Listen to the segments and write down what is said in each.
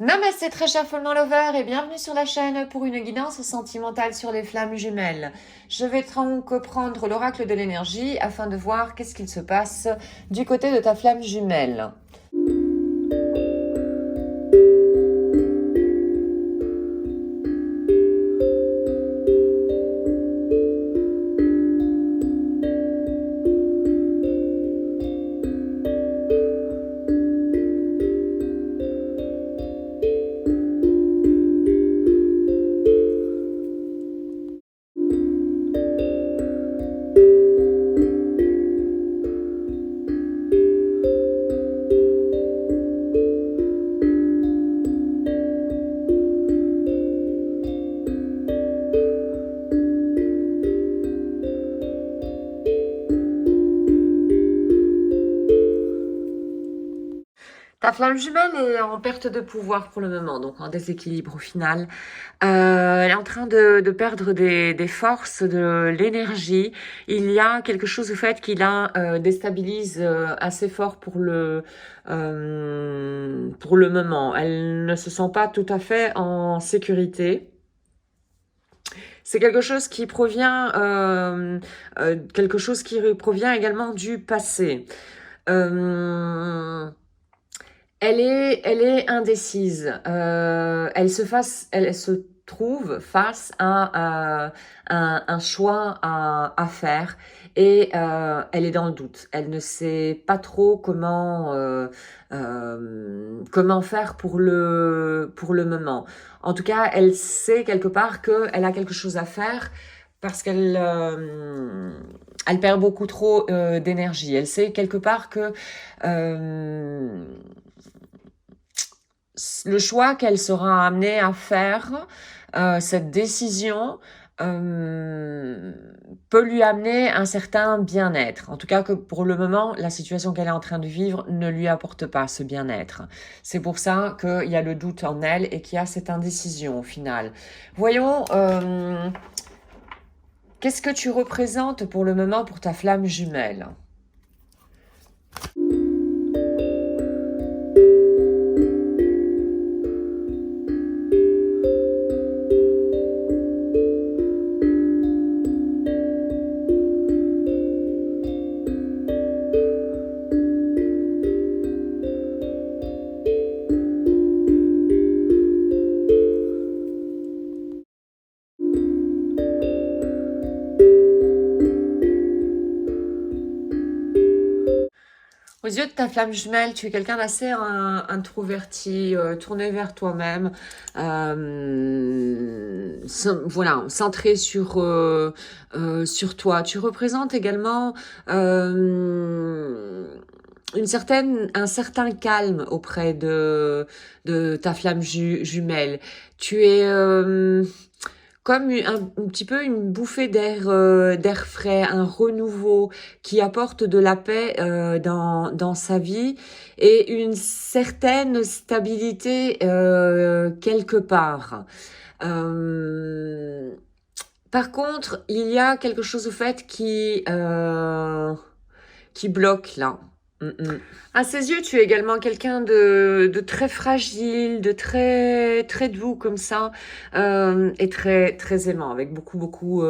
Namasté très cher Follement Lover et bienvenue sur la chaîne pour une guidance sentimentale sur les flammes jumelles. Je vais donc prendre l'oracle de l'énergie afin de voir qu'est-ce qu'il se passe du côté de ta flamme jumelle. Ta flamme jumelle est en perte de pouvoir pour le moment, donc en déséquilibre au final. Elle est en train de perdre des forces, de l'énergie. Il y a quelque chose au fait qui la déstabilise assez fort pour le moment. Elle ne se sent pas tout à fait en sécurité. C'est quelque chose qui provient, également du passé. Elle est indécise. Elle se trouve face à un choix à faire et elle est dans le doute. Elle ne sait pas trop comment faire pour le moment. En tout cas, elle sait quelque part qu'elle a quelque chose à faire parce elle perd beaucoup trop d'énergie. Elle sait quelque part que euh, le choix qu'elle sera amenée à faire, cette décision, peut lui amener un certain bien-être. En tout cas, que pour le moment, la situation qu'elle est en train de vivre ne lui apporte pas ce bien-être. C'est pour ça qu'il y a le doute en elle et qu'il y a cette indécision au final. Voyons, qu'est-ce que tu représentes pour le moment pour ta flamme jumelle ? Aux yeux de ta flamme jumelle, tu es quelqu'un d'assez introverti, tourné vers toi-même, voilà, centré sur toi. Tu représentes également un certain calme auprès de ta flamme jumelle. Tu es comme un petit peu une bouffée d'air frais, un renouveau qui apporte de la paix dans sa vie et une certaine stabilité quelque part. Euh, Par contre, il y a quelque chose au fait qui bloque là. À ses yeux, tu es également quelqu'un de très fragile, de très doux comme ça, et très aimant, avec beaucoup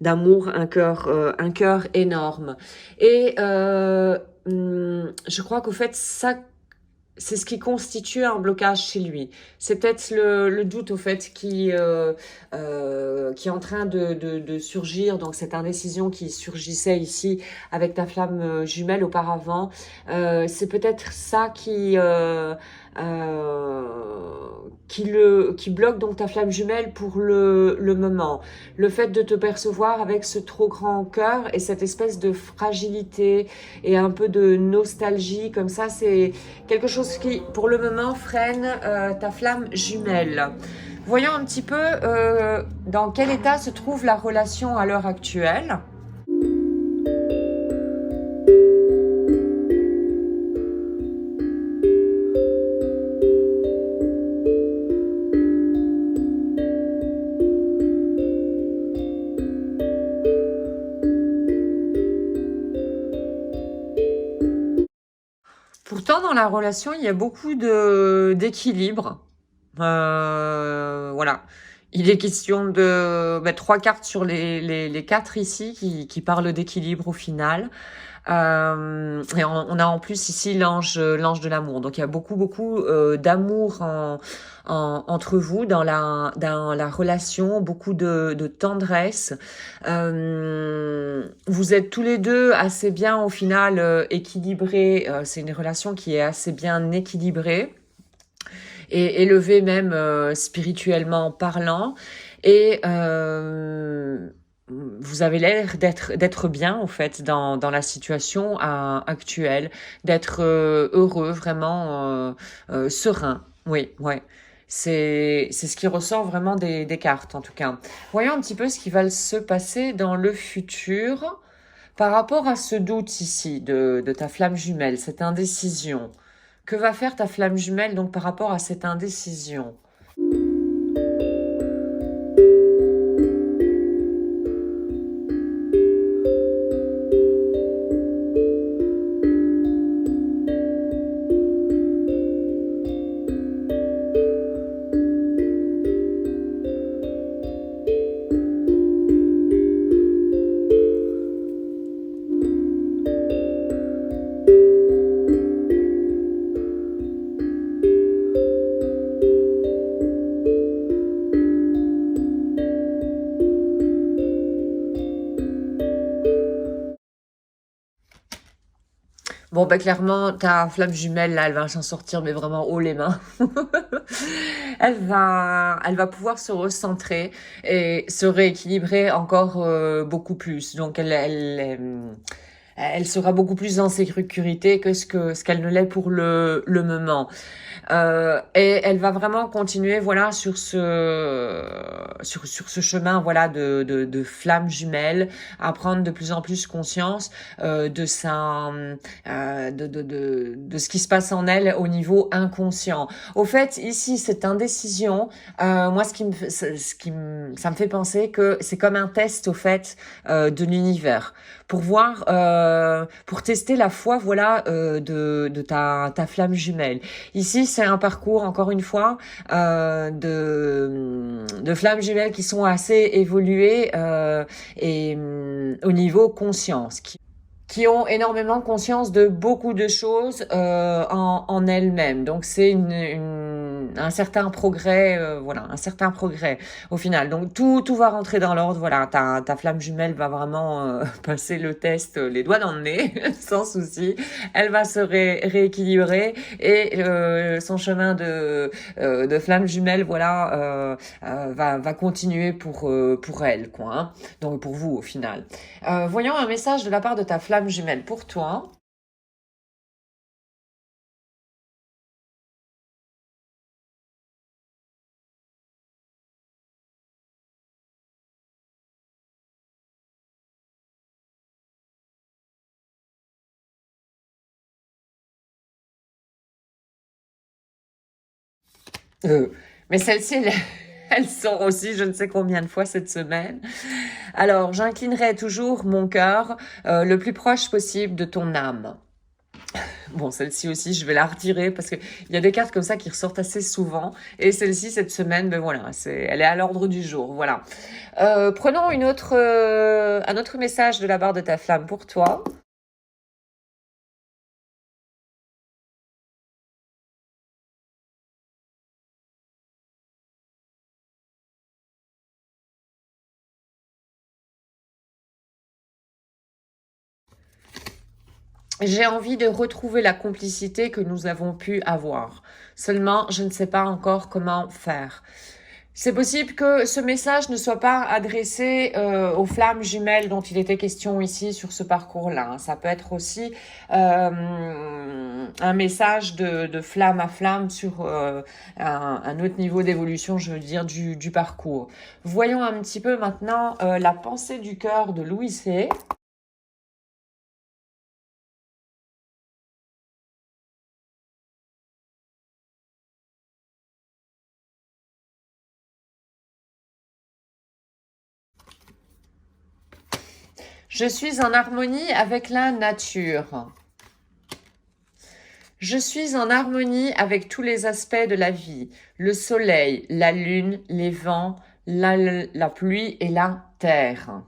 d'amour, un cœur énorme. Et je crois qu'au fait, ça, c'est ce qui constitue un blocage chez lui. C'est peut-être le doute au fait qui est en train de surgir, donc cette indécision qui surgissait ici avec ta flamme jumelle auparavant. C'est peut-être ça qui bloque donc ta flamme jumelle pour le moment. Le fait de te percevoir avec ce trop grand cœur et cette espèce de fragilité et un peu de nostalgie comme ça, c'est quelque chose qui, pour le moment, freine ta flamme jumelle. Voyons un petit peu dans quel état se trouve la relation à l'heure actuelle. Pourtant, dans la relation, il y a beaucoup d'équilibre. Voilà. Il est question de 3 cartes sur les 4 ici qui parlent d'équilibre au final. Et on a en plus ici l'ange de l'amour. Donc il y a beaucoup d'amour entre vous dans la relation, beaucoup de tendresse. Vous êtes tous les deux assez bien au final équilibrés. C'est une relation qui est assez bien équilibrée et élevée même spirituellement parlant. Et vous avez l'air d'être bien en fait dans la situation actuelle, d'être heureux, vraiment serein. Oui, ouais. C'est ce qui ressort vraiment des cartes en tout cas. Voyons un petit peu ce qui va se passer dans le futur par rapport à ce doute ici de ta flamme jumelle, cette indécision. Que va faire ta flamme jumelle donc par rapport à cette indécision? Bon, bah clairement, ta flamme jumelle, là, elle va s'en sortir, mais vraiment haut les mains. Elle va pouvoir se recentrer et se rééquilibrer encore beaucoup plus. Donc, elle sera beaucoup plus en sécurité que ce qu'elle ne l'est pour le moment. Et elle va vraiment continuer, voilà, sur ce chemin, voilà, de flamme jumelle, à prendre de plus en plus conscience de ce qui se passe en elle au niveau inconscient. Au fait, ici, cette indécision, moi, ça me fait penser que c'est comme un test, au fait, de l'univers pour voir, pour tester la foi, voilà, de ta flamme jumelle. Ici, c'est un parcours, encore une fois, de flammes jumelles qui sont assez évoluées et au niveau conscience, qui ont énormément conscience de beaucoup de choses en elles-mêmes. Donc c'est un certain progrès, voilà, un certain progrès au final. Donc tout va rentrer dans l'ordre. Voilà, ta flamme jumelle va vraiment passer le test, les doigts dans le nez, sans souci. Elle va se rééquilibrer et son chemin de flamme jumelle, voilà, va continuer pour elle, quoi. Hein. Donc pour vous au final. Voyons un message de la part de ta flamme jumelle pour toi. Euh, mais celles-ci, elles sont aussi je ne sais combien de fois cette semaine. Alors, j'inclinerai toujours mon cœur le plus proche possible de ton âme. Bon, celle-ci aussi, je vais la retirer parce que il y a des cartes comme ça qui ressortent assez souvent. Et celle-ci, cette semaine, ben voilà, elle est à l'ordre du jour. Voilà. Prenons un autre message de la barre de ta flamme pour toi. J'ai envie de retrouver la complicité que nous avons pu avoir. Seulement, je ne sais pas encore comment faire. C'est possible que ce message ne soit pas adressé aux flammes jumelles dont il était question ici sur ce parcours-là. Hein. Ça peut être aussi un message de flamme à flamme sur un autre niveau d'évolution, je veux dire, du parcours. Voyons un petit peu maintenant la pensée du cœur de Louis C. Je suis en harmonie avec la nature. Je suis en harmonie avec tous les aspects de la vie. Le soleil, la lune, les vents, la pluie et la terre.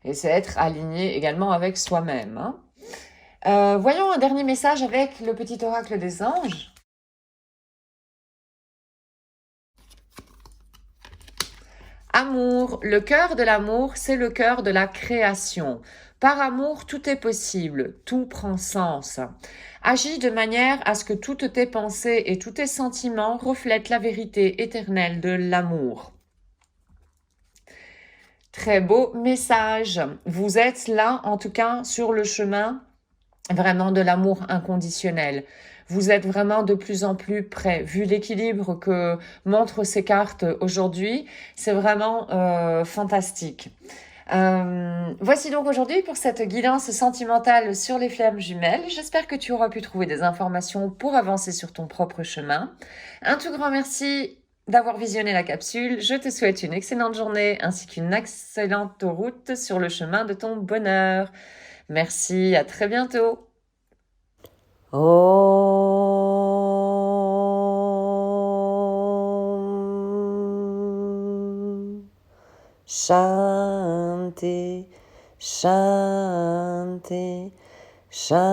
Et c'est être aligné également avec soi-même. Hein. Voyons un dernier message avec le petit oracle des anges. Amour, le cœur de l'amour, c'est le cœur de la création. Par amour, tout est possible, tout prend sens. Agis de manière à ce que toutes tes pensées et tous tes sentiments reflètent la vérité éternelle de l'amour. Très beau message. Vous êtes là, en tout cas, sur le chemin vraiment de l'amour inconditionnel. Vous êtes vraiment de plus en plus près. Vu l'équilibre que montrent ces cartes aujourd'hui, c'est vraiment fantastique. Voici donc aujourd'hui pour cette guidance sentimentale sur les flammes jumelles. J'espère que tu auras pu trouver des informations pour avancer sur ton propre chemin. Un tout grand merci d'avoir visionné la capsule. Je te souhaite une excellente journée ainsi qu'une excellente route sur le chemin de ton bonheur. Merci, à très bientôt. Om Shanti, Shanti, Shanti.